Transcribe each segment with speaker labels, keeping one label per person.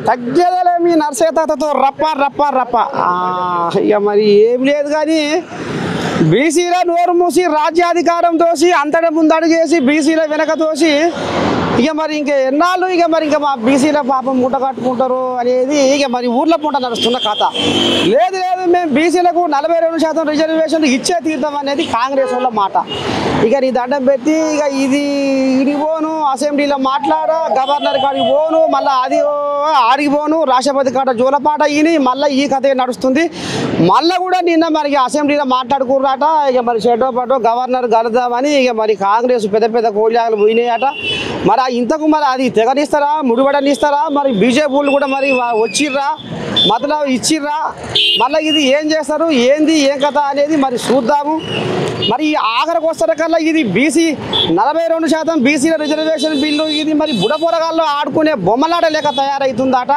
Speaker 1: తగ్గేదేలే మీ నర్సేతతో రప్ప రప్ప రప్ప ఇక మరి ఏం లేదు కానీ బీసీల నోరు మూసి రాజ్యాధికారం తోసి అంతటి ముందడుగేసి బీసీల వెనక తోసి ఇక మరి ఇంకా ఎన్నాళ్ళు ఇక మరి ఇంకా మా బీసీల పాపం మూట కట్టుకుంటారు అనేది ఇక మరి ఊర్లో పూట నడుస్తున్న కథ. లేదు లేదు మేము బీసీలకు 42% రిజర్వేషన్లు ఇచ్చే తీర్థం అనేది కాంగ్రెస్ వాళ్ళ మాట. ఇక నీ దండం పెట్టి ఇక ఇది పోను అసెంబ్లీలో మాట్లాడా గవర్నర్ కాడికి పోను మళ్ళీ అది ఆడికి పోను రాష్ట్రపతి కాడ జోలపాట ఈని మళ్ళీ ఈ కథ నడుస్తుంది. మళ్ళీ కూడా నిన్న మరి అసెంబ్లీలో మాట్లాడుకున్నారట ఇక మరి చెడ్డో పట్టో గవర్నర్ కలుద్దామని ఇక మరి కాంగ్రెస్ పెద్ద పెద్ద కోళ్ళాగలు పోయినాయట. మరి ఇంతకు మరి అది తెగనిస్తారా ముడిపడనిస్తారా మరి బీజేపీ కూడా మరి వచ్చిర్రా మతలో ఇచ్చిర్రా మళ్ళీ ఇది ఏం చేస్తారు ఏంది ఏం కథ అనేది మరి చూద్దాము. మరి ఈ ఆఖరికి వస్తున్న కల్లా ఇది బీసీ 42% బీసీల రిజర్వేషన్ బిల్లు ఇది మరి బుడపొరగాల్లో ఆడుకునే బొమ్మలాట లేక తయారవుతుందట.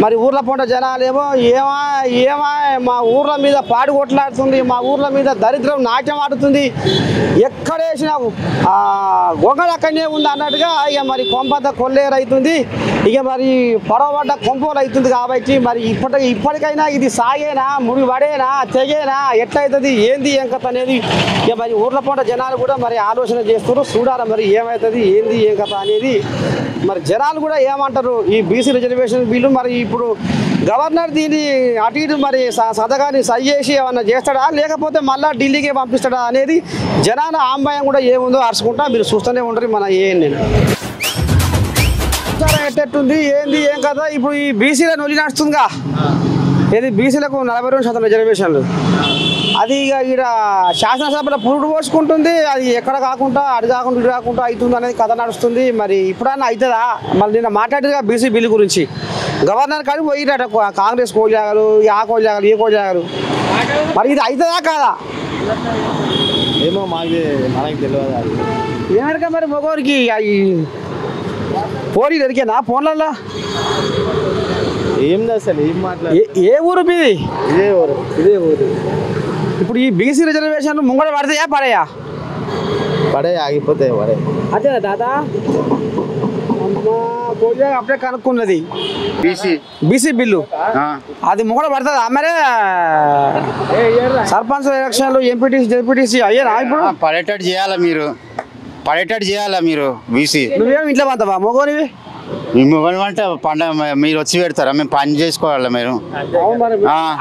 Speaker 1: మరి ఊర్ల పూట జనాలేమో ఏమా మా ఊర్ల మీద పాడు కొట్లాడుతుంది మా ఊర్ల మీద దరిద్రం నాట్యం ఆడుతుంది ఎక్కడ వేసినా గొంగళ అక్కడనే ఉంది అన్నట్టుగా ఇక మరి కొంపంత కొల్లేరైతుంది ఇక మరి పొడవబడ్డ కొంపలు అవుతుంది. కాబట్టి మరి ఇప్పటికైనా ఇది సాగేనా ముడి పడేనా తెగేనా ఎట్లయితుంది ఏంది ఏం కథ అనేది ఇక మరి ఊర్ల పూట జనాలు కూడా మరి ఆలోచన చేస్తారు. చూడాలి మరి ఏమవుతుంది ఏంది ఏం కథ అనేది. మరి జనాలు కూడా ఏమంటారు ఈ బీసీ రిజర్వేషన్ బిల్లు మరి ఇప్పుడు గవర్నర్ దీన్ని అటు ఇటు మరి సదగాని సై చేసి ఏమన్నా చేస్తాడా లేకపోతే మళ్ళీ ఢిల్లీకి పంపిస్తాడా అనేది జనాల ఆంబాయం కూడా ఏముందో అరుచుకుంటా మీరు చూస్తూనే ఉంటారు. మన నేను ఎట్టెట్టుంది ఏంది ఏం కదా ఇప్పుడు ఈ బీసీలో నొలి నడుస్తుందిగా ఏది బీసీలకు 42% రిజర్వేషన్లు అది ఇక ఈడ శాసనసభలో పురుడు పోసుకుంటుంది. అది ఎక్కడ కాకుండా అటు కాకుండా ఇటు కాకుండా అవుతుంది అనేది కథ నడుస్తుంది. మరి ఇప్పుడన్నా అవుతుందా మరి నిన్న మాట్లాడేదిగా బీసీ బిల్లు గురించి గవర్నర్ కానీ పోయిరట కాంగ్రెస్ కోజాగలు ఆ కోజాగలు ఈ కోజాగలు మరి ఇది అవుతుందా కాదా
Speaker 2: ఏమో మనకి తెలియదు
Speaker 1: ఏమరిక మరి మగవారికి పోనీ దొరికేనా ఫోన్లలో
Speaker 2: ఏం అసలు ఏం మాట్లాడు
Speaker 1: ఏ ఊరు మీది
Speaker 2: ఇదే ఊరు
Speaker 1: ఇప్పుడు ఈ బీసీ రిజర్వేషన్ ముంగడ పడతాయా పడే
Speaker 2: ఆగిపోతాయి పడే
Speaker 1: అదేనా దాదా అప్పుడే కనుక్కున్నది బీసీ బిల్లు అది ముంగడ పడుతుంది అమ్మరే సర్పంచ్ ఎలక్షన్లు ఎంపీటీసీ జెడ్పీటీసీ అయ్యారా ఇప్పుడు
Speaker 3: పడేటట్టు చేయాలా మీరు బీసీ
Speaker 1: నువ్వేమి ఇంట్లో పోతావా మొగోనివి
Speaker 3: అంటే పండుగ మీరు వచ్చి పెడతారా మేము పని చేసుకోవాలి మీరు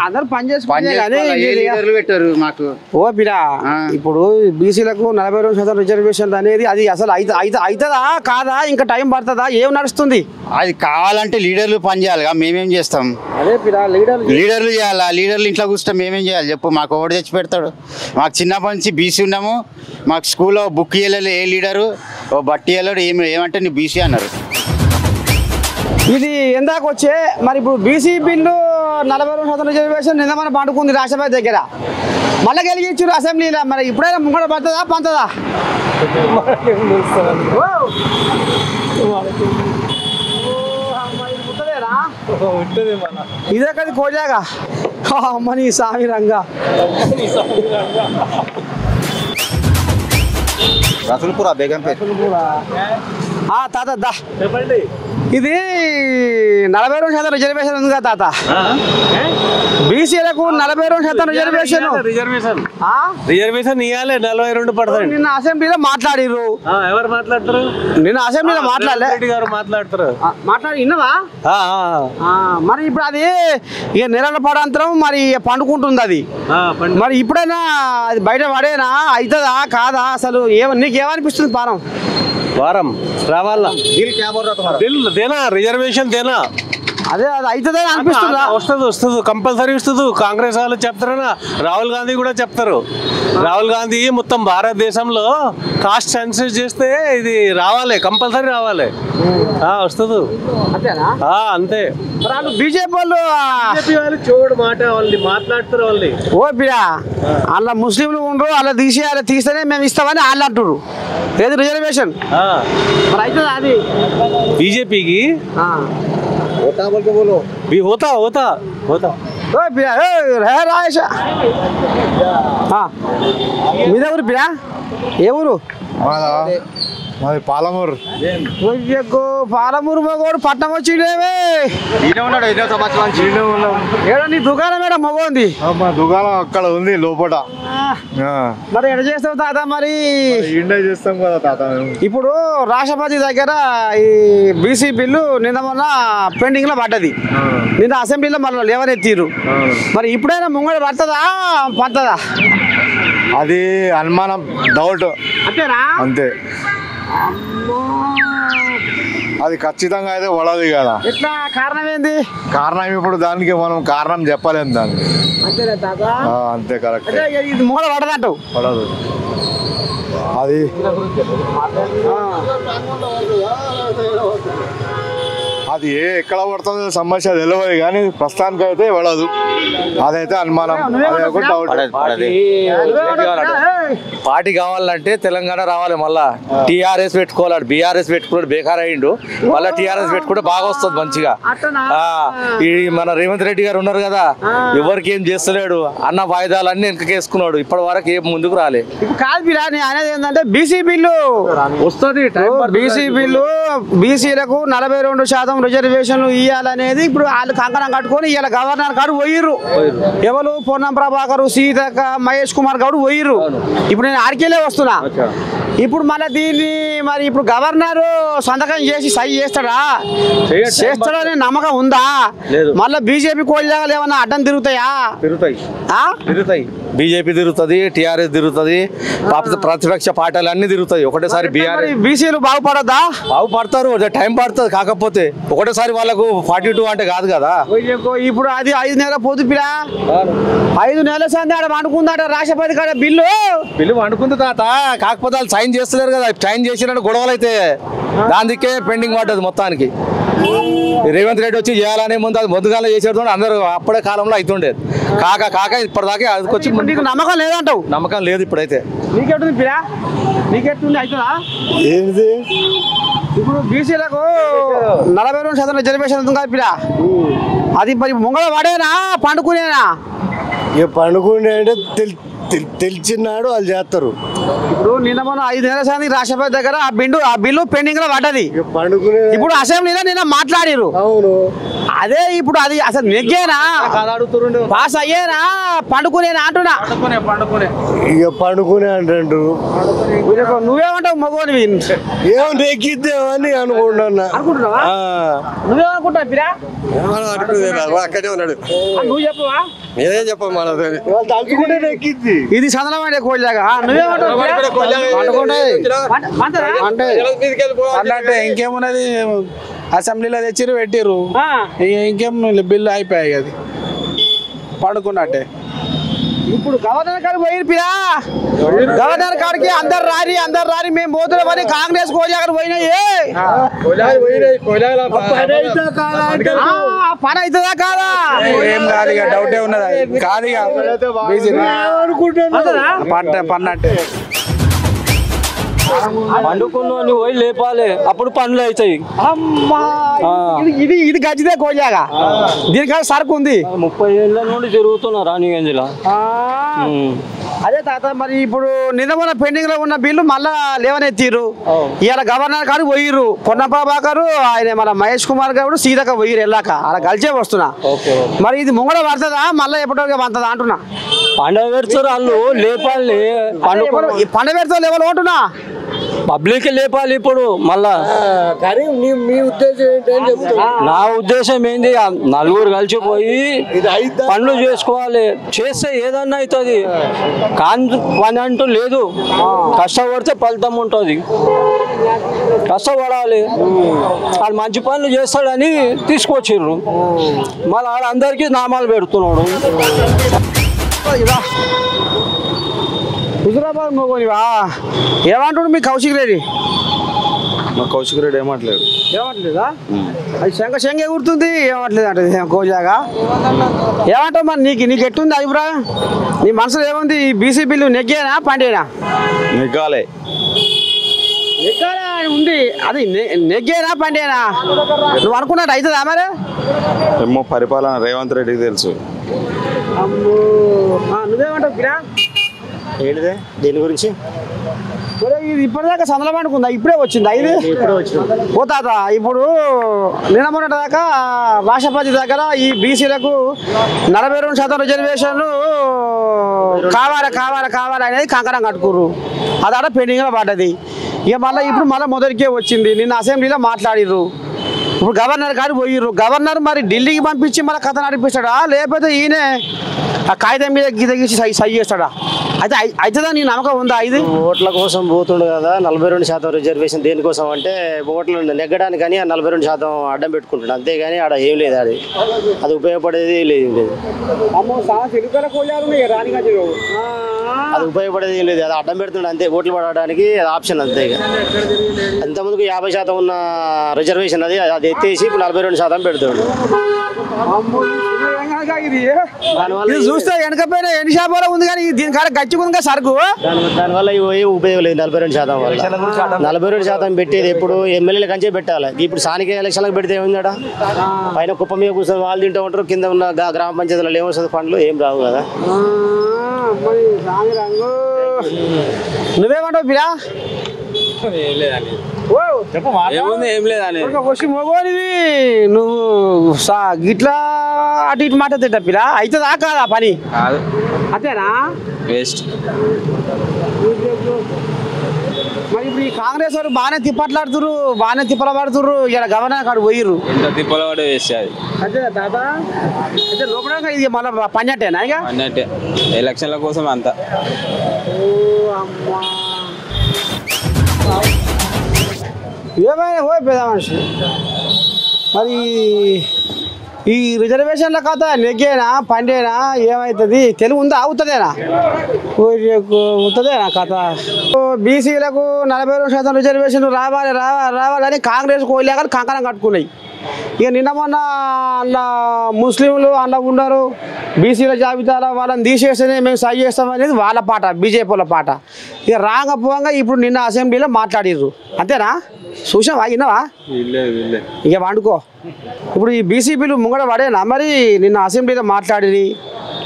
Speaker 1: అందరు పని చేసుకుంటే
Speaker 3: పెట్టారు మాకు
Speaker 1: ఓ పిరా ఇప్పుడు బీసీలకు 42% రిజర్వేషన్ అనేది అది అసలు అవుతుందా కాదా ఇంకా టైం పడుతుందా ఏం నడుస్తుంది
Speaker 3: అది కావాలంటే లీడర్లు పని చేయాలిగా మేమేం చేస్తాం
Speaker 1: అదే పిరా
Speaker 3: లీడర్లు చేయాలా లీడర్లు ఇంట్లో కూర్చుంటే మేమేం చేయాలి చెప్పు మాకు ఒకటి తెచ్చి పెడతాడు మాకు చిన్నప్పటి నుంచి బీసీ ఉన్నాము మాకు స్కూల్లో బుక్ ఇవ్వలేదు ఏ లీడరు ఓ బట్టి ఇవ్వలేడు ఏమంటే నీ బీసీ అన్నారు
Speaker 1: ఇది ఎందాక వచ్చే మరి ఇప్పుడు బీసీ బిల్లు 42% రిజర్వేషన్ నిన్న మనం పండుకుంది రాష్ట్రపతి దగ్గర మళ్ళీ కలిగించారు అసెంబ్లీలో మరి ఇప్పుడైనా ముంగడ పడుతుందా పంతదా ఇదే కదా కోజాగా అమ్మని సామి రంగా
Speaker 2: రసూల్పురా బేగంపేట
Speaker 1: తాత దా చెప్పండి ఇది 42% రిజర్వేషన్ ఉంది కదా తాత బీసీలకు 42%
Speaker 4: రిజర్వేషన్ ఇవ్వాలి 42%
Speaker 1: నిన్న అసెంబ్లీలో మాట్లాడిర్రు
Speaker 4: ఎవరు మాట్లాడతారు
Speaker 1: నిన్న అసెంబ్లీలో
Speaker 4: మాట్లాడతారు
Speaker 1: మాట్లాడి విన్నవా మరి ఇప్పుడు అది ఇక నెలల పడాంతరం మరి పండుకుంటుంది అది మరి ఇప్పుడైనా అది బయట పడేనా అవుతుందా కాదా అసలు నీకేమనిపిస్తుంది
Speaker 4: వారం రావాలా దేనా రిజర్వేషన్ దేనా
Speaker 1: అదే అది అవుతుందని అనిపిస్తుందా
Speaker 4: వస్తుంది కంపల్సరీ వస్తుంది కాంగ్రెస్ వాళ్ళు చెప్తారనా రాహుల్ గాంధీ కూడా చెప్తారు రాహుల్ గాంధీ మొత్తం భారతదేశంలో కాస్ట్ సెన్సస్ చేస్తే ఇది రావాలి కంపల్సరీ రావాలి వస్తుంది అంతే
Speaker 1: బీజేపీ వాళ్ళు
Speaker 4: చూడు మాట వాళ్ళు మాట్లాడుతారు వాళ్ళు
Speaker 1: ఓ బిడా అలా ముస్లింలు ఉండరు అలా తీస్తేనే మేము ఇస్తామని వాళ్ళు అంటారు లేదు రిజర్వేషన్ మరి అవుతుంది అది
Speaker 4: బీజేపీకి
Speaker 2: होता बोल के बोलो
Speaker 4: होता
Speaker 1: ఓ పిరా రే రాయేష మీద ఊరు పిరా ఏ ఊరు
Speaker 2: మాది పాలమూరు.
Speaker 1: పాలమూరు మగోడు పట్నం వచ్చిండేవే
Speaker 2: ఉన్నాడు 5 సంవత్సరాలు
Speaker 1: ఏడా నీ దుకాణం ఏడా మగోంది
Speaker 2: మా దుకాణం అక్కడ ఉంది లోపల.
Speaker 1: మరి ఎడ చేస్తావు తాత మరి
Speaker 2: ఇండియా చేస్తాం కదా తాత.
Speaker 1: ఇప్పుడు రాష్ట్రపతి దగ్గర ఈ బీసీ బిల్లు నిన్న మొన్న పెండింగ్ లో పడ్డది. నిన్న అసెంబ్లీలో మళ్ళీ లేవనెత్తిరు. మరి ఇప్పుడైనా ముంగడ పడుతుందా పడుతుందా?
Speaker 2: అది అనుమానం, డౌట్
Speaker 1: అంతేనా?
Speaker 2: అంతే. అది ఖచ్చితంగా అయితే పడదు కదా.
Speaker 1: ఎట్లా కారణం ఏంది?
Speaker 2: కారణం ఇప్పుడు దానికి మనం కారణం చెప్పలేము దానికి.
Speaker 1: అంతేనా తాత?
Speaker 2: అంతే కరెక్ట్.
Speaker 1: ఇది ముంగడ పడదంటావు?
Speaker 2: పడదు అది. అది ఎక్కడ పడుతుందో సమస్య తెలియదు కానీ ప్రస్తుతానికి అయితే పడదు. అదైతే అనుమానం,
Speaker 5: పార్టీ కావాలంటే తెలంగాణ రావాలి. మళ్ళా టీఆర్ఎస్ పెట్టుకోవాలి. బీఆర్ఎస్ పెట్టుకున్నాడు బేకార్ అయ్యిండు. మళ్ళీ టీఆర్ఎస్ పెట్టుకుంటే బాగా వస్తుంది మంచిగా. ఈ మన రేవంత్ రెడ్డి గారు ఉన్నారు కదా, ఎవరికి ఏం చేస్తలేడు. అన్న వాయిదాలన్నీ వెనకేసుకున్నాడు. ఇప్పటి వరకు ఏం ముందుకు రాలే.
Speaker 1: కాదు బిరా అనేది ఏంటంటే బీసీ బిల్లు
Speaker 5: వస్తుంది.
Speaker 1: బీసీ బిల్లు బీసీలకు 42% రిజర్వేషన్లు ఇవ్వాలనేది ఇప్పుడు వాళ్ళు కంకణం కట్టుకొని ఇవాళ గవర్నర్ గారు పోయిర్రు. ఎవరు పొన్నం ప్రభాకర్, సీతక్క, మహేష్ కుమార్ గౌడ్ పోయిర్రు. ఇప్పుడు నేను ఆడికెళ్ళే వస్తున్నా. ఇప్పుడు మళ్ళీ దీన్ని మరి ఇప్పుడు గవర్నర్ సంతకం చేసి సై చేస్తాడనే నమ్మకం ఉందా? మళ్ళీ బీజేపీ కోళ్ళగా ఏమన్నా అడ్డం తిరుగుతాయా?
Speaker 5: తిరుగుతాయి. బీజేపీ తిరుగుతుంది, టీఆర్ఎస్ తిరుగుతుంది, ప్రతిపక్ష పార్టీలు అన్ని తిరుగుతాయి. ఒకటేసారి
Speaker 1: బీసీలు బాగుపడద్దా?
Speaker 5: బాగుపడతారు, టైం పడుతుంది. కాకపోతే ఒకటేసారి వాళ్ళకు 42 అంటే కాదు కదా.
Speaker 1: ఇప్పుడు అది 5 నెలల పొదుపులా 5 నెలల సంది ఆడ వండుకుందాట రాష్ట్రపతి కాడ బిల్లు
Speaker 5: వండుకుంది తాత. కాకపోతే వాళ్ళు సైన్ చేస్తలేరు కదా. సైన్ చేసినట్టు గొడవలు అయితే దానికే పెండింగ్ పడ్డది మొత్తానికి. రేవంత్ రెడ్డి వచ్చి చేయాలనే ముందుగానే చేసేటో అందరూ అప్పుడే కాలంలో అవుతుండేది. కాక ఇప్పటిదాకా అదికొచ్చి
Speaker 1: నీకు నమ్మకం లేదంటావు?
Speaker 5: నమ్మకం లేదు ఇప్పుడైతే.
Speaker 1: నీకెట్టుంది పిరా? నీకెట్టుంది అవుతుందా?
Speaker 2: ఏంటి
Speaker 1: ఇప్పుడు బీసీలకు 42% రిజర్వేషన్ ఉంది కదా పిరా, అది మరి ముంగళ వాడేనా పండుకునేనా?
Speaker 2: ఇక పండుకునే అంటే తెలిసినాడు వాళ్ళు చేస్తారు.
Speaker 1: ఇప్పుడు నిన్న మొన్న 5 నెలల సంది రాష్ట్రపతి దగ్గర ఆ బిల్లు పెండింగ్ లో పడ్డది.
Speaker 2: పండుకునే
Speaker 1: ఇప్పుడు అసెంబ్లీలో నిన్న మాట్లాడిరు.
Speaker 2: అవును.
Speaker 1: అదే ఇప్పుడు అది అసలు నెగ్గేనా పాస్ అయ్యేనా పండుకునేనా అంటున్నా.
Speaker 2: ఇక పండుకునే అంటాడు.
Speaker 1: నువ్వేమంటావు మగోని?
Speaker 2: ఏమో నెగ్గిద్దామని అనుకుంటున్నా.
Speaker 1: నువ్వేమనుకుంటావు పిరా?
Speaker 2: అక్కడే ఉన్నాడు.
Speaker 1: నువ్వు చెప్పవా?
Speaker 2: నేనే చెప్పాను. మన తలుచుకుంటే నెగ్గిద్ది.
Speaker 1: ఇది చంద్రబాబు కోళ్ళగా. నువ్వేమంటావు?
Speaker 6: అంటే ఇంకేమున్నది, అసెంబ్లీలో తెచ్చిర్రు పెట్టిర్రు, ఇంకేం బిల్లు అయిపోయాయి. అది పడుకున్నట్టే.
Speaker 1: ఇప్పుడు గవర్నర్ కాడికి పోయిరు పిరా. గవర్నర్ కాడికి అందరు రారి మేము పోతున్నామని కాంగ్రెస్ కోళ్ళగా పోయినాయి. పని అవుతుందా కాదా?
Speaker 6: ఏం కాదు, ఇక డౌటే ఉన్నది. కాదు ఇక పన్నట్టే.
Speaker 7: పండుకున్న పోయి లేపాలి, అప్పుడు పనులు అవుతాయి.
Speaker 1: ఇది గచ్చిదే కోళ్ళగా. దీనికాడ సరుకు ఉంది.
Speaker 7: 30 ఏళ్ళ నుండి తిరుగుతున్నా రాణిగంజ్లో.
Speaker 1: అదే తాత, మరి ఇప్పుడు నిన్న మొన్న పెండింగ్ లో ఉన్న బిల్లు మళ్ళా లేవనెత్తిరు. ఇవాళ గవర్నర్ కాడికి పోయిర్రు. పొన్నం ప్రభాకర్, ఆయన మన మహేష్ కుమార్ గౌడ్, సీతక్క పోయిరు. వెళ్ళాక అలా కలిసే వస్తున్నా. మరి ఇది ముంగడ పడుతుందా మళ్ళీ ఎప్పటికీ పడుతుందా అంటున్నా.
Speaker 7: పండుగ పెడతారు వాళ్ళు, లేపాలి.
Speaker 1: పండుగ పెడతారు ఎవరు అంటున్నా.
Speaker 7: పబ్లిక్ లేపాలి ఇప్పుడు మళ్ళా.
Speaker 2: కానీ మీ ఉద్దేశం ఏంటని చెప్తున్నా.
Speaker 7: నా ఉద్దేశం ఏంది, నలుగురు కలిసిపోయి పనులు చేసుకోవాలి. చేస్తే ఏదన్నా అవుతుంది. కాని పని అంటూ లేదు. కష్టపడితే ఫలితం ఉంటుంది. కష్టపడాలి. వాళ్ళు మంచి పనులు చేస్తాడని తీసుకొచ్చిర్రు. మళ్ళీ ఆడ అందరికీ నామాలు పెడుతున్నాడు.
Speaker 1: హుజురాబాద్ మోగోనివా? ఏమంటాడు మీ కౌశిక్ రెడ్డి?
Speaker 6: మా కౌశిక్ రెడ్డి ఏమంటలేడు.
Speaker 1: ఏమంటలేదా? అది శంఖ ఎగురుతుంది. ఏమంటలేదు అంటే కోజాగా. ఏమంటావు మరి? నీకు ఎట్టుంది అభిప్రాయం? నీ మనసులో ఏముంది? ఈ బీసీ బిల్లు నెగ్గేనా పండేనా?
Speaker 6: నెగ్గాలే
Speaker 1: ఉంది. అది నెగ్గేనా పండేనా? నువ్వు అనుకున్నట్టు అవుతుందా మరి?
Speaker 6: ఏమో పరిపాలన రేవంత్ రెడ్డికి తెలుసు.
Speaker 1: అమ్మో నువ్వేమంటావు పిరా?
Speaker 8: ఏంటిదే దేని గురించి?
Speaker 1: ఇది ఇప్పటిదాకా సందల పండుకుందా? ఇప్పుడే వచ్చింది ఇది పోతాత. ఇప్పుడు నిన్న మొన్నటి దాకా రాష్ట్రపతి దగ్గర ఈ బీసీలకు 42% రిజర్వేషన్లు కావాలి అనేది కంకణం కట్టుకుర్రు. అది ఆడ పెండింగ్లో పడ్డది. ఇక ఇప్పుడు మొదటికే వచ్చింది. నిన్న అసెంబ్లీలో మాట్లాడిర్రు. ఇప్పుడు గవర్నర్ గారు పోయిర్రు. గవర్నర్ మరి ఢిల్లీకి పంపించి మళ్ళీ కథ నడిపిస్తాడా, లేకపోతే ఈయనే ఆ కాగితం మీద గీత గీసి సై చేస్తాడా? అయితే అవుతుందా నీ నమ్మకం ఉందా? ఇది
Speaker 8: ఓట్ల కోసం పోతుండు కదా 42% రిజర్వేషన్. దేనికోసం అంటే ఓట్లు నెగ్గడానికి కానీ 42% అడ్డం పెట్టుకుంటాడు, అంతేగాని ఆడ ఏం లేదు. అది ఉపయోగపడేది లేదు. అది ఉపయోగపడేది ఏం లేదు. అది అడ్డం పెడుతుండే అంతే, ఓట్లు పడడానికి అది ఆప్షన్ అంతే. అంతకుముందుకు 50% ఉన్న రిజర్వేషన్ అది ఎత్తేసి ఇప్పుడు 42% పెడుతుండు.
Speaker 1: చూస్తే వెనకపోయినా ఎన్ని షాపులో ఉంది కానీ దీనికాడ గచ్చిగా సరుకు.
Speaker 8: దానివల్ల ఏం ఉపయోగం లేదు. 42% వల్ల 42% పెట్టేది ఎప్పుడు ఎమ్మెల్యేల కంచే పెట్టాలి. ఇప్పుడు స్థానిక ఎలక్షన్లకు పెడితే ఏముందా? పైన కుప్ప మీద కూర్చొని వాళ్ళు తింటూ ఉంటారు, కింద ఉన్న గ్రామ పంచాయతీలలో ఏమొస్తుంది ఫండ్లు ఏం రావు కదా.
Speaker 1: నువ్వేమంటావు పిరా? మొగోనివి నువ్వు గిట్లా అటు ఇటు మాట పిరా అవుతుందా కాదా పని? అంతేనా?
Speaker 6: వేస్ట్.
Speaker 1: మరి ఇప్పుడు ఈ కాంగ్రెస్ వారు బాగానే తిప్పట్లాడుతుర్రు, బాగానే తిప్పల పడుతుర్రు. ఇలా గవర్నర్ కాడు పోయిర్రు.
Speaker 6: తిప్పల పడే వేస్ట్ అది.
Speaker 1: అంతేనా తాత? అయితే లోపల ఇది మళ్ళీ పనిచేటేనా? ఇక
Speaker 6: అన్నట్టే ఎలక్షన్ల కోసం అంతా.
Speaker 1: ఏమైనా పోయి పెద్ద మనిషి. మరి ఈ రిజర్వేషన్ల కథ నెగ్గేనా పండేనా ఏమవుతుంది? తెలుగు ఉందా? అవుతుందేనా? అవుతుందేనా కథ? బీసీలకు 42% రిజర్వేషన్లు రావాలని కాంగ్రెస్ కోయలేక కంకణం కట్టుకున్నాయి. ఇక నిన్న మొన్న అలా ముస్లింలు అలా ఉన్నారు, బీసీల జాబితాలో వాళ్ళని తీసేస్తేనే మేము సై చేస్తామనేది వాళ్ళ పాట, బీజేపీల పాట. ఇక రాకపోగా ఇప్పుడు నిన్న అసెంబ్లీలో మాట్లాడిర్రు. అంతేనా? చూసావా? విన్నావా? ఇక వండుకో. ఇప్పుడు ఈ బీసీ బిల్లు ముంగడ పడేనా? మరి నిన్న అసెంబ్లీలో మాట్లాడి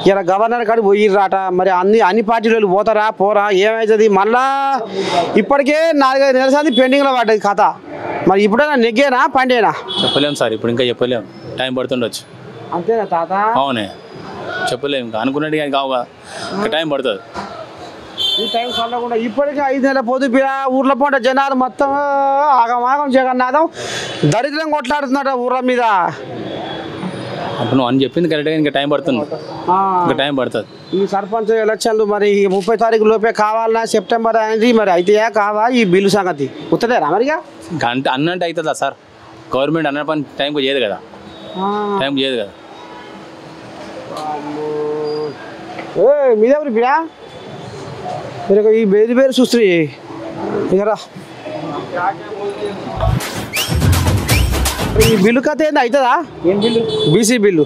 Speaker 1: ఇలా గవర్నర్ కాడికి పోయిర్రాట. మరి అన్ని పార్టీలు పోతారా పోరా ఏమవుతుంది? మళ్ళా ఇప్పటికే 4-5 నెలల సార్లు పెండింగ్లో పడ్డది కథ. మరి ఇప్పుడైనా నెగ్గేనా పండేనా?
Speaker 9: చెప్పలేము సార్, ఇప్పుడు ఇంకా చెప్పలేము, టైం పడుతుండొచ్చు.
Speaker 1: అంతేనా తాత?
Speaker 9: అవునే, చెప్పలేము. ఇంకా అనుకున్నట్టు కానీ కావుగా, ఇంకా టైం పడుతుంది.
Speaker 1: ఈ టైం చల్లకుండా ఇప్పటికే 5 నెలల పొద్దు ఊర్ల పూట జనాలు మొత్తం ఆగమాగం జగన్నాథం దరిద్రం కొట్లాడుతున్నాడు ఊర్ల మీద.
Speaker 9: అప్పుడు నువ్వు అని చెప్పింది కరెక్ట్గా, ఇంకా టైం పడుతుంది, ఇంకా టైం పడుతుంది.
Speaker 1: ఈ సర్పంచ్ ఎలక్షన్లు మరి 30 తారీఖు లోపే కావాలన్నా సెప్టెంబర్ అనేది మరి అయితే కావా ఈ బిల్లు సంగతి? ఉత్తదేరా మరిగా?
Speaker 9: అంటే అన్నంటే అవుతుందా సార్? గవర్నమెంట్ అన్న పని టైంకి చేయదు కదా, టైంకి చేయదు కదా.
Speaker 1: మీదెవరు బియా? మీరు ఈ వేరు చూస్తే ఇకరా ఈ బిల్లు కథ ఏంది? అవుతుందా? ఏం బిల్లు? BC bill.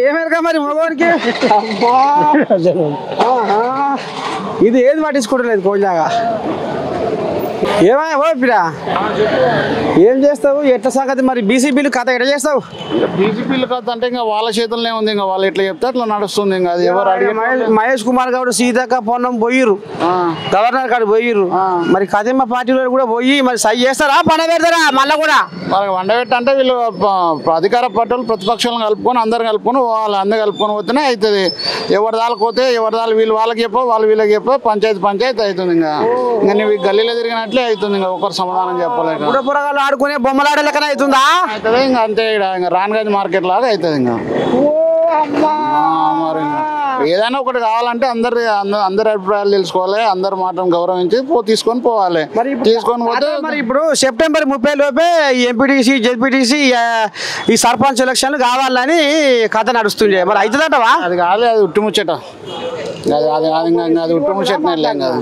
Speaker 1: ఏమేరక మరి మగవాడికి? ఇది ఏది పట్టించుకోవట్లేదు కోజాగా. ఏమయ్యా ఓపిరా ఏం చేస్తావు? ఎట్లా సంగతి మరి? బీసీ బిల్లు కథ ఎట్లా చేస్తావు?
Speaker 10: బీసీ బిల్లు కథ అంటే ఇంకా వాళ్ళ చేతుల్లోనే ఉంది. ఇంకా వాళ్ళు ఎట్లా చెప్తే అట్లా నడుస్తుంది. ఇంకా అది ఎవరు
Speaker 1: మహేష్ కుమార్ గౌడ్ సీతక్క పొన్నం పోయిర్రు, గవర్నర్ కాడు పోయిర్రు. మరి కదిమ్మ పార్టీలో కూడా పోయి మరి సై చేస్తారా పండ పెడతారా? మళ్ళీ కూడా
Speaker 10: వండబెట్టి అంటే వీళ్ళు అధికార పార్టీలు ప్రతిపక్షాలను కలుపుకొని అందరు కలుపుకొని వాళ్ళు అందరు కలుపుకొని పోతేనే అవుతుంది. ఎవరి దానికి పోతే ఎవరి దాని వీళ్ళు వాళ్ళకి చెప్పో వాళ్ళు వీళ్ళకి చెప్పో పంచాయతీ అవుతుంది. ఇంకా నువ్వు గల్లీలో తిరిగినట్లే అవుతుంది. ఇంకా ఒకరు సమాధానం చెప్పలేక
Speaker 1: పురగాలు ఆడుకునే బొమ్మలాడే లెక్కన అవుతుందా?
Speaker 10: అవుతుంది. ఇంకా అంతే. ఇంకా రాన్గంజ్ మార్కెట్ లాగా అవుతుంది. ఇంకా ఏదైనా ఒకటి కావాలంటే అందరి అభిప్రాయాలు తెలుసుకోవాలి, అందరి మాటను గౌరవించి తీసుకొని పోవాలి. తీసుకొని పోతే
Speaker 1: మరి ఇప్పుడు సెప్టెంబర్ 30 లోపే ఎంపీటీసీ జెడ్పీటీసీ ఈ సర్పంచ్ ఎలక్షన్లు కావాలని కథ నడుస్తుంది. మరి అవుతుందంటవా?
Speaker 10: అది కాదు, అది ఉట్టుముచ్చట. అది ఉట్టుముచ్చటనే వెళ్ళాం కదా.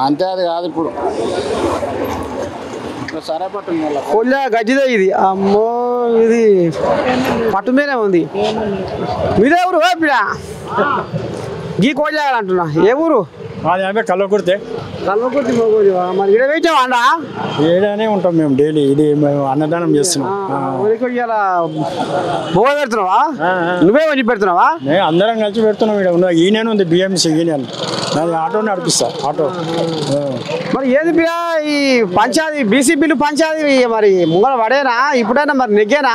Speaker 10: అంతే, అది కాదు. ఇప్పుడు సరే పట్టు
Speaker 1: కొల్లా గజ్జిదే ఇది. అమ్మో ఇది పట్టు మీదే ఉంది. మీదే ఊరు పిడా? గీ కోళ్ళ అంటున్నా. ఏ ఊరు?
Speaker 11: మాది కల్వకుర్తే.
Speaker 1: కల్వకుర్తి మోగోదివా? మరి ఇక్కడ పెట్టావా అండా?
Speaker 11: ఏడానే ఉంటాం మేము డైలీ. ఇది మేము అన్నదానం చేస్తున్నాం.
Speaker 1: ఇలా బోగ పెడుతున్నావా? నువ్వే వండి పెడుతున్నావా?
Speaker 11: అందరం కలిసి పెడుతున్నాం. ఇక్కడ ఉన్న ఈయన ఉంది బిఎంసీ యూనియన్, నాది ఆటో నడిపిస్తా ఆటో.
Speaker 1: మరి ఏది బిరా ఈ పంచాయతీ బీసీ బిల్లు పంచాయతీ మరి ముంగల పడేనా? ఇప్పుడైనా మరి నెగ్గేనా?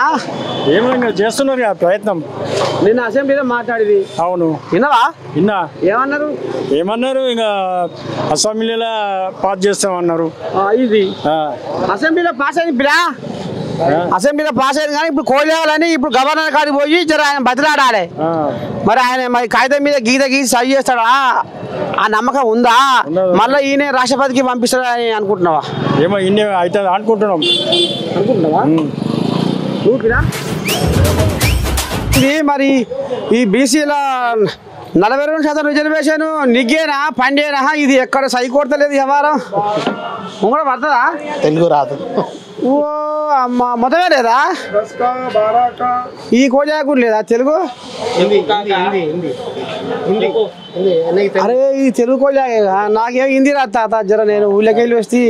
Speaker 11: ఏమైనా చేస్తున్నారు కదా ప్రయత్నం.
Speaker 1: నిన్న అసెంబ్లీలో మాట్లాడేది.
Speaker 11: అవును
Speaker 1: విన్నావా?
Speaker 11: విన్నా.
Speaker 1: ఏమన్నారు?
Speaker 11: ఇంకా అసెంబ్లీలో పాస్ చేస్తామన్నారు.
Speaker 1: ఇది అసెంబ్లీలో పాస్ అయింది బిరా, అసెంబ్లీలో పాస్ అయింది. కానీ ఇప్పుడు కోలేవాలని ఇప్పుడు గవర్నర్ కాడికి పోయి జర ఆయన బతిలాడాలి. మరి ఆయన మరి కాగితం మీద గీత గీసి సరి చేస్తాడా? ఆ నమ్మకం ఉందా? మళ్ళీ ఈయన రాష్ట్రపతికి పంపిస్తాడని అనుకుంటున్నావా?
Speaker 11: ఏమో ఇన్ని అయితే అనుకుంటున్నాం.
Speaker 1: అనుకుంటున్నావా? ఇది మరి ఈ బీసీల 42% రిజర్వేషన్ నిగ్గేనా పండేనా? ఇది ఎక్కడ సైకోడతలేదు వ్యవహారం. ముంగడ పడుతుందా?
Speaker 12: తెలుగు రాదు.
Speaker 1: ఓ అమ్మ, మొత్తమే లేదా? ఈ కోజా కూడా లేదా తెలుగు? అరే ఈ తెలుగు కోజా నాకేం హిందీ రా తాత, జర నేను ఊళ్ళకెళ్ళి వస్తే.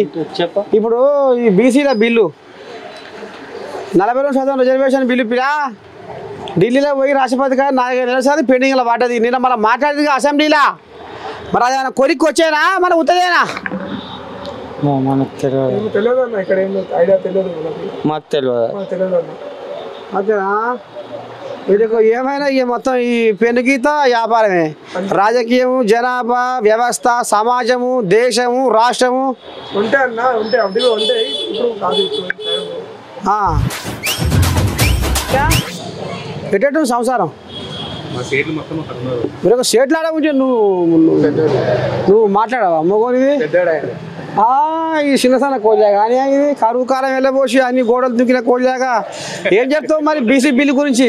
Speaker 1: ఇప్పుడు ఈ బీసీల బిల్లు 42% రిజర్వేషన్ బిల్లు పిలా ఢిల్లీలో పోయి రాష్ట్రపతి గారు 4 నెలల పెండింగ్లో పడ్డది. నిన్న మనం మాట్లాడేది అసెంబ్లీలో. మరి అది ఏమైనా కొరికి వచ్చేనా మన ఉత్తదేనా?
Speaker 7: మనకు తెలియదు. మాకు తెలియదు.
Speaker 1: అంతేనా? ఇది ఏమైనా ఈ మొత్తం ఈ పెనుగీత వ్యాపారమే. రాజకీయము, జనాభా, వ్యవస్థ, సమాజము, దేశము, రాష్ట్రము ఎటు సంసారం. మీరు ఒక స్టేట్లు ఆడకుంటే నువ్వు మాట్లాడవా? మొగోనిది ఈ చిన్నసన్న కోళ్ళగా కానీ ఇది కరువు కాలం వెళ్ళబోసి అన్ని గోడలు దుక్కిన కోళ్ళగా ఏం చెప్తావు మరి బీసీ బిల్లు గురించి?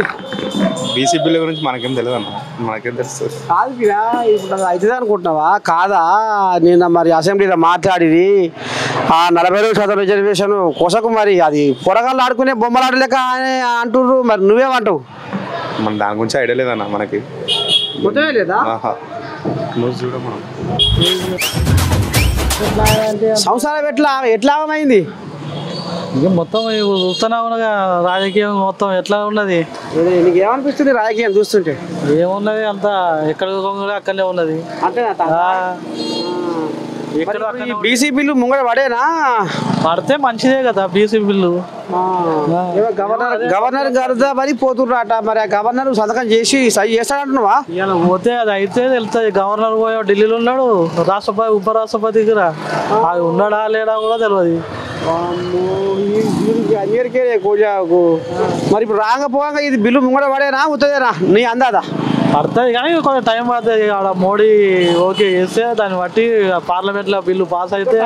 Speaker 13: బీసీ బిల్లు గురించి మనకేం తెలియదు అన్న, మనకేం తెలుస్తుంది?
Speaker 1: కాదు పిరా, ఇప్పుడు అది అవుతుంది అనుకుంటున్నావా? కాదా? నిన్న మరి అసెంబ్లీలో మాట్లాడి ఆ 42% రిజర్వేషన్ కొసకు మరి అది పొరగాళ్ళు ఆడుకునే బొమ్మలు ఆడలేక అని అంటుర్రు. మరి నువ్వేమంటావు?
Speaker 13: మన దాని గురించి ఐడియా లేదన్న మనకి.
Speaker 1: మొత్తమే లేదా?
Speaker 13: నువ్వు చూడ మనం
Speaker 1: సంసారం ఎట్లా అయింది?
Speaker 7: ఇక మొత్తం చూస్తున్నావుగా రాజకీయం మొత్తం ఎట్లా ఉన్నది.
Speaker 1: నీకు ఏమనిపిస్తుంది రాజకీయం చూస్తుంటే?
Speaker 7: ఏమున్నది అంతా ఎక్కడ అక్కడనే ఉన్నది.
Speaker 1: బీసీ బిల్లు ముంగడ పడేనా?
Speaker 7: పడితే మంచిదే కదా బీసీ బిల్లు.
Speaker 1: గవర్నర్ గారు మరి పోతుర్రాట. మరి ఆ గవర్నర్ సంతకం చేసి సరి చేస్తాడంటున్నావా?
Speaker 7: ఇలా పోతే అది అయితే తెలుస్తుంది. గవర్నర్ పోయా ఢిల్లీలో ఉన్నాడు, రాష్ట్రపతి ఉపరాష్ట్రపతి దగ్గర అది ఉన్నాడా లేడా కూడా తెలియదు.
Speaker 1: మరి ఇప్పుడు రాకపోగా ఇది బిల్లు ముంగడ పడేనా ఉత్తదేనా నీ అందాదా?
Speaker 7: పడుతుంది కానీ కొంచెం టైం పడుతుంది. ఆడ మోడీ ఓకే చేస్తే దాన్ని బట్టి పార్లమెంట్లో బిల్లు పాస్ అయితే.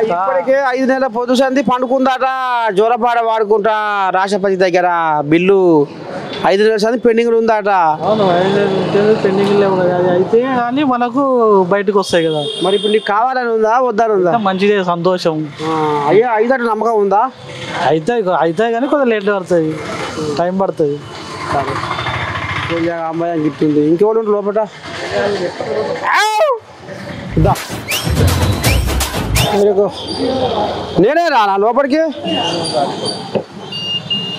Speaker 1: ఇప్పటికే 5 నెలల పొద్దు సంది పండుకుందాట జ్వరపాడ వాడుకుంటా రాష్ట్రపతి దగ్గర. బిల్లు 5 నెలల సంది పెండింగ్ ఉందాట.
Speaker 7: అవును, 5 నెలలు పెండింగ్ లేవు కదా, అది అయితే కానీ మనకు బయటకు వస్తాయి కదా.
Speaker 1: మరి ఇప్పుడు నీకు కావాలని ఉందా వద్దని ఉందా?
Speaker 7: మంచిదే, సంతోషం.
Speaker 1: అయ్యా అయితే నమ్మకం ఉందా?
Speaker 7: అయితే కానీ కొంచెం లేట్ పడుతుంది, టైం పడుతుంది.
Speaker 1: అమ్మాయి అని చెప్తుంది. ఇంకెవరు ఉంటే లోపల నేనే రా లోపలికి.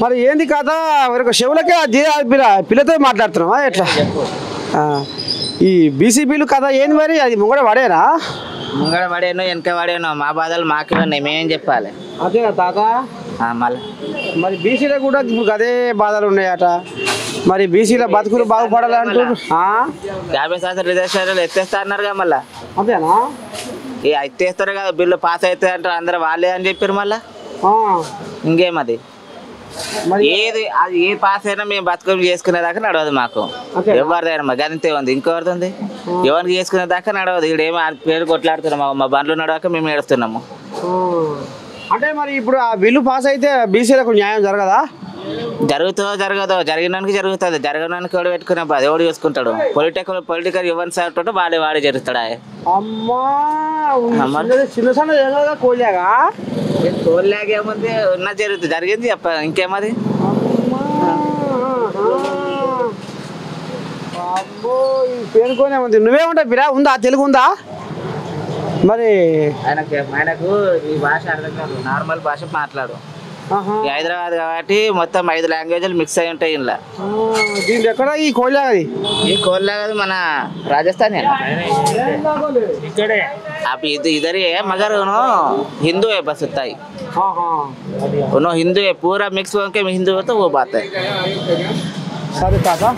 Speaker 1: మరి ఏంది కథ? చెవులకే పిల్లతో మాట్లాడుతున్నావా ఎట్లా? ఈ బీసీ బిల్లు కథ ఏంది మరి? అది ముంగడ పడేనా?
Speaker 14: ముంగడ పడేనో వెనక పడేనో మా బాధలు మాకే ఉన్నాయి, మేమేం చెప్పాలి?
Speaker 1: అదే తాత.
Speaker 14: మళ్ళీ
Speaker 1: మరి బీసీలో కూడా ఇప్పుడు అదే బాధలు ఉన్నాయట. మరి బీసీల బతుకులు బాగుపడాలి అంటారు.
Speaker 14: 50% రిజర్వేషన్లు ఎత్తేస్తా అన్నారుగా మళ్ళా.
Speaker 1: అంతేనా?
Speaker 14: ఎత్తేస్తారు కదా, బిల్లు పాస్ అవుతుంది అంటారు అందరు, వాళ్ళే అని చెప్పారు మళ్ళా. ఇంకేమది ఏది అది ఏ పాస్ అయినా మేము బతుకం చేసుకునేదాకా నడవదు మాకు. ఎవరిదైనా మా గంతే ఉంది, ఇంకెవరిది ఉంది? ఎవరికి చేసుకునేదాకా నడవదు. ఇక్కడ ఏమి పేరు కొట్లాడుతున్నాము, మా బండ్లు నడవక మేము ఏడుస్తున్నాము.
Speaker 1: అంటే మరి ఇప్పుడు ఆ బిల్లు పాస్ అయితే బీసీలకు న్యాయం జరగదా?
Speaker 14: జరుగుతుందో జరగదో, జరిగినానికి జరుగుతుంది, జరగడానికి ఎవడు పెట్టుకునే బాధ ఎవడు చూసుకుంటాడు? పొలిటికల్ ఇవ్వని సార్ వాడే జరుగుతాడా? కోళ్ళేముంది ఉన్న జరుగుతుంది, జరిగింది ఇంకేమది?
Speaker 1: పేరుకోనే ఉంది. నువ్వేమంటావు బిరా? ఉందా తెలుగు ఉందా? మరి
Speaker 14: ఆయనకు ఈ భాష అర్థం కాదు, నార్మల్ భాష మాట్లాడు. హైదరాబాద్ కాబట్టి మొత్తం 5 లాంగ్వేజ్లు మిక్స్ అయి ఉంటాయి ఇంట్లో.
Speaker 1: దీంట్లో ఎక్కడ ఈ కోళ్ళది?
Speaker 14: ఈ కోళ్ళ మన రాజస్థాన్ इधर ही है मगर हिंदू है बस उतना ही. उन्होंने हिंदू है पूरा मिक्स होकर हिंदू है तो वो बात है.
Speaker 1: सारे काका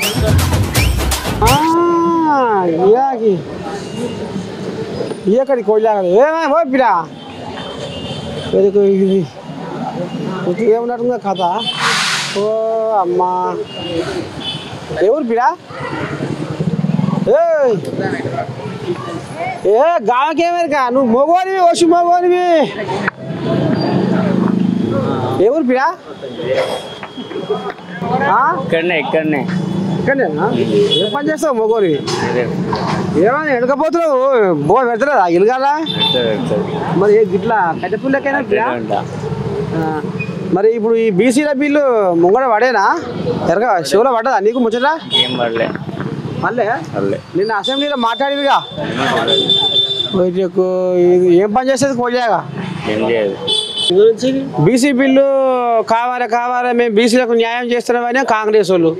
Speaker 1: ये करी कोई लगा वो पिरा मेरे को ఏమన్నట్టుగా కథ. ఓ అమ్మా ఎవరు పిరా? ఏ గామకేమరికా నువ్వు మగోనివి ఓసి మగోనివి ఎవరు పిరా?
Speaker 7: ఇక్కడనేనా
Speaker 1: ఏం పని చేస్తావు మగోనివి? ఏమన్నా ఎడకపోతున్నావు బో పెడతలేదా ఇల్గాలా? మరి గిట్లా కట్టెపుల్లకైనా పిరా? మరి ఇప్పుడు ఈ బీసీల బిల్లు ముంగడ పడేనా? ఎరగా శివులో పడ్డదా నీకు ముచ్చట?
Speaker 7: ఏం పడలే.
Speaker 1: పల్లె నిన్న అసెంబ్లీలో మాట్లాడేదిగా. ఏం పని చేస్తుంది కోల్యాగా? బీసీ బిల్లు కావాలి మేము బీసీలకు న్యాయం చేస్తున్నామని కాంగ్రెస్ వాళ్ళు,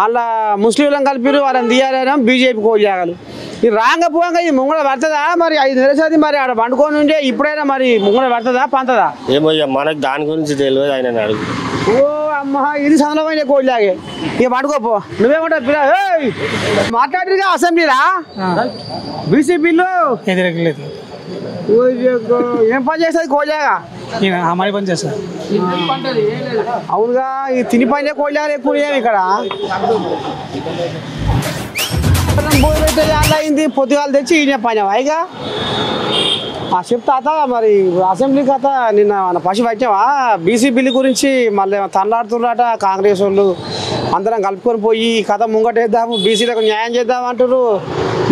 Speaker 1: అలా ముస్లింలను కలిపిరు వాళ్ళని తీయాలని బీజేపీ కోల్యాగలు. ఈ రాంగపోగా ఈ ముంగడ పడుతుందా? మరి 5 నెలసది మరి ఆడ పండుకొని ఉండే ఇప్పుడైనా మరి ముంగడ పడుతుందా పంతదా?
Speaker 8: ఏమో మనకు దాని గురించి తెలియదు, ఆయన అడుగు.
Speaker 1: ఓ అమ్మా ఇది సందర్భమైన కోళ్ళాగే ఇక పడుకోపో. నువ్వేమంటావు పిల్ల? మాట్లాడిగా అసెంబ్లీలా బీసీ బిల్లు
Speaker 11: ఎదురకలేదు.
Speaker 1: ఏం పని చేస్తుంది కోళ్ళాగా?
Speaker 11: హమారి పని చేస్తారు.
Speaker 1: అవునుగా ఈ తిని పని కోళ్ళాగా ఎక్కువ ఏమి ఇక్కడ పోయి పెట్టే అలా అయింది. పొద్దుగాలు తెచ్చి ఈయన పని ఇక చెప్తా అత మరి అసెంబ్లీ కథ నిన్న మన పశు వచ్చావా? బీసీ బిల్లు గురించి మళ్ళీ తనలాడుతున్నారట కాంగ్రెస్ వాళ్ళు. అందరం కలుపుకొని పోయి కథ ముంగటేద్దాము బీసీలకు న్యాయం చేద్దాం అంటారు.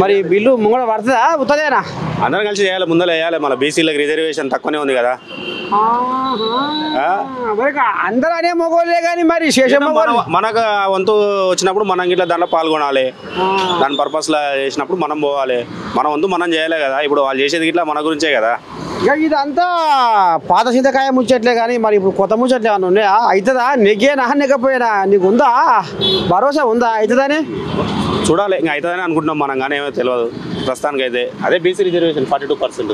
Speaker 1: మరి బిల్లు ముంగట పడుతుందా ఉత్తదేనా?
Speaker 13: అందరం కలిసి చేయాలి, ముందర వేయాలి. మన బీసీలకు రిజర్వేషన్ తక్కువనే ఉంది కదా.
Speaker 1: అందరూ అనే మగోళ్ళే కానీ మరి
Speaker 13: మనకు వంతు వచ్చినప్పుడు మనం ఇట్లా దాంట్లో పాల్గొనాలి. దాని పర్పస్ లా చేసినప్పుడు మనం పోవాలి. మన వంతు మనం చేయాలి కదా. ఇప్పుడు వాళ్ళు చేసేది ఇట్లా మన గురించే కదా.
Speaker 1: ఇక ఇదంతా పాత చింతకాయ ముచ్చట్లే కానీ మరి ఇప్పుడు కొత్త ముచ్చట్లు ఏమన్నా ఉన్నాయా? అవుతుందా? నెగ్గేనా నెగ్గపోయినా నీకు ఉందా భరోసా? ఉందా అవుతుందని?
Speaker 13: చూడాలి, ఇంకా అవుతుందని అనుకుంటున్నాం మనం, కానీ ఏమో తెలియదు ప్రస్తుతానికి అయితే. అదే బీసీ రిజర్వేషన్ 42%.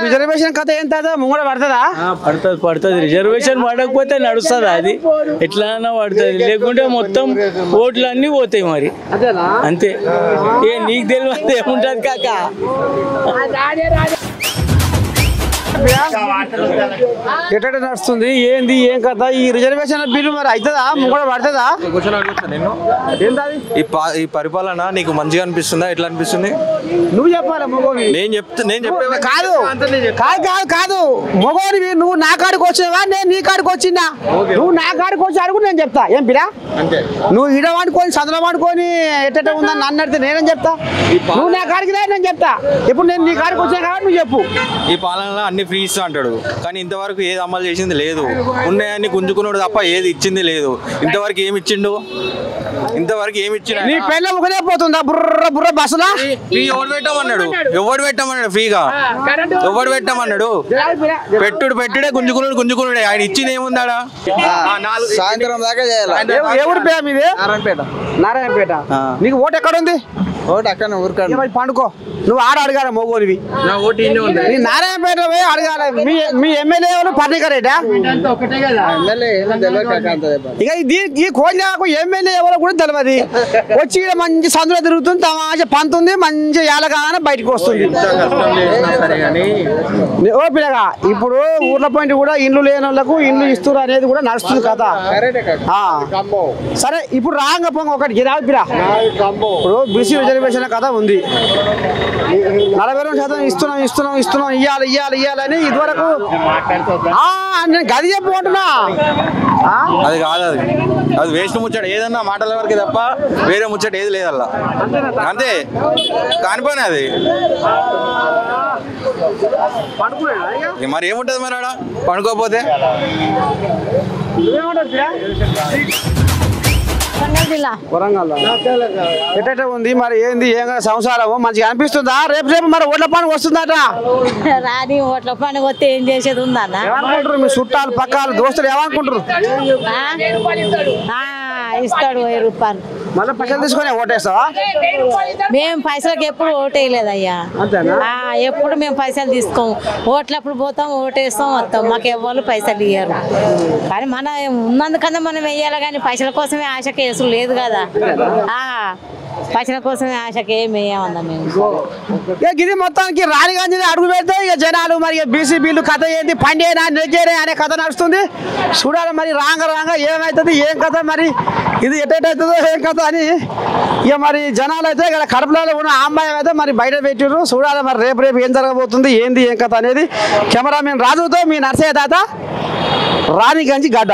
Speaker 1: రిజర్వేషన్ కథ ఎంత ముంగడ పడుతుందా?
Speaker 7: పడుతుంది. రిజర్వేషన్ పడకపోతే నడుస్తుందా? అది ఎట్లన్నా పడుతుంది, లేకుంటే మొత్తం ఓట్లు అన్నీ పోతాయి మరి. అంతే. నీకు తెలియదు ఏముంటది కాక.
Speaker 1: ఎట్ట నడుస్తుంది ఏంది ఏం కథ? ఈ రిజర్వేషన్ బిల్లు మరి అవుతుందా ముంగడ పడుతుందా?
Speaker 5: ఈ పరిపాలన నీకు మంచిగా అనిపిస్తుందా? ఎట్లా అనిపిస్తుంది?
Speaker 1: నువ్వు చెప్పాలి మగోని. కాదు కాదు మగోనివి. నువ్వు నా కాడికి వచ్చినావా నేను నీ కాడికి వచ్చిందా? నువ్వు నా కాడికి వచ్చి అడుగు నేను చెప్తా. ఏం పిరా నువ్వు ఇడ వండుకొని చంద్రం వండుకొని ఎట్ట ఉందని నన్ను అడితే నేనేం చెప్తా? నువ్వు నా కాడికి రా నేను చెప్తా. ఇప్పుడు నేను నీ కాడికి వచ్చాను కాబట్టి నువ్వు చెప్పు.
Speaker 5: ఈ పాలనలో అన్ని ఫ్రీ ఇస్తా అంటాడు, కానీ ఇంతవరకు ఏది అమలు చేసింది లేదు. ఉన్నాయని గుంజుకున్నాడు తప్ప ఏది ఇచ్చింది లేదు. ఇంతవరకు ఏమి ఇచ్చిండు? ఇంతవరకు ఏమి ఇచ్చిండు?
Speaker 1: నీ పెళ్ళ ఒకనే పోతుందా బుర్ర బుర్ర బస్సులా?
Speaker 5: ఎవడు పెట్టమన్నాడు? ఫ్రీగా ఎవడు పెట్టమన్నాడు? పెట్టుడే గుంజుకున్నాడే. ఆయన ఇచ్చింది ఏముందాడా?
Speaker 7: సాయంత్రం దాకా చేయాలి.
Speaker 1: ఎవరి పేరు మీది? నారాయణపేట. నీకు ఓటు ఎక్కడ ఉంది?
Speaker 7: ఓటు అక్కడ ఊరికాడు.
Speaker 1: పండుకో. నువ్వు అడగాల మోగోనివి. నారాయణపేట పోయి అడగాలి. మీ ఎమ్మెల్యే ఎవరు? పర్ణికరేటా? ఇక ఈ కోళ్ళకు ఎమ్మెల్యే ఎవరో కూడా తెలియదు. వచ్చి మంచి సందులో తిరుగుతుంది, తమాషా పంతుంది, మంచి ఏలగానే బయటకు వస్తుంది. ఓ పిల్లగా ఇప్పుడు ఊర్ల పాయింట్ కూడా ఇండ్లు లేని వాళ్ళకు ఇండ్లు ఇస్తున్నారు అనేది కూడా నడుస్తుంది కదా. సరే ఇప్పుడు రాంగ పొంగ ఒకటి గిరాపిరా. ఇప్పుడు బీసీ రిజర్వేషన్ కథ ఉంది. 42% ఇస్తున్నాం ఇయ్యాలని ఇదివరకు నేను గది చెప్పుకుంటున్నా.
Speaker 5: అది కాదు, అది వేస్ట్ ముచ్చట. ఏదన్నా మాటల వరకు తప్ప వేరే ముచ్చట ఏది లేదల్లా. అంతే కానిపోయినా అది మరి ఏముంటది మరి ఆడ పడుకోపోతే?
Speaker 1: వరంగల్ ఎట్ట ఉంది మరి ఏంది ఏం సంసారం మంచిగా అనిపిస్తుందా రేపు మరి ఓట్ల పండుగ వస్తుందట
Speaker 12: రాని ఓట్ల పండుగ వస్తే ఏం చేసేది ఉందన్న
Speaker 1: ఏమనుకుంటారు మీ చుట్టాలు పక్కాలు దోస్తులు ఏమనుకుంటారు
Speaker 12: ఇస్తాడు 1000 రూపాయలు
Speaker 1: మళ్ళీ పైసలు తీసుకొని ఓటేస్తావా
Speaker 12: మేము పైసలకు ఎప్పుడు ఓటేయలేదయ్యా ఎప్పుడు మేము పైసలు తీసుకోము ఓట్లప్పుడు పోతాం ఓటేస్తాం వస్తాం మాకు ఎవరు పైసలు ఇయ్యరు కానీ మన ఉన్నందుకన్నా మనం వెయ్యాలి కానీ పైసల కోసమే ఆశకి వేసులు లేదు కదా పైసల కోసమే ఆశకి ఏమి వేయమన్నా మేము
Speaker 1: ఇది మొత్తానికి రాణిగంజ్ అడుగు పెడితే ఇక జనాలు మరి బీసీబీలు కథ ఏంది పండేనా నెగ్గేనా అనే కథ నడుస్తుంది చూడాలి మరి రాంగ ఏమవుతుంది ఏం కథ మరి ఇది ఎటవుతుందో ఏం కథ అని ఇక మరి జనాలు అయితే ఇక్కడ కడపలో ఉన్న అమ్మాయి అయితే మరి బయట పెట్టారు చూడాలి మరి రేపు ఏం జరగబోతుంది ఏంది ఏం కథ అనేది కెమెరామెన్ రాజుతో మీ నర్సయ్య తాత రాణిగంజ్ గడ్డ.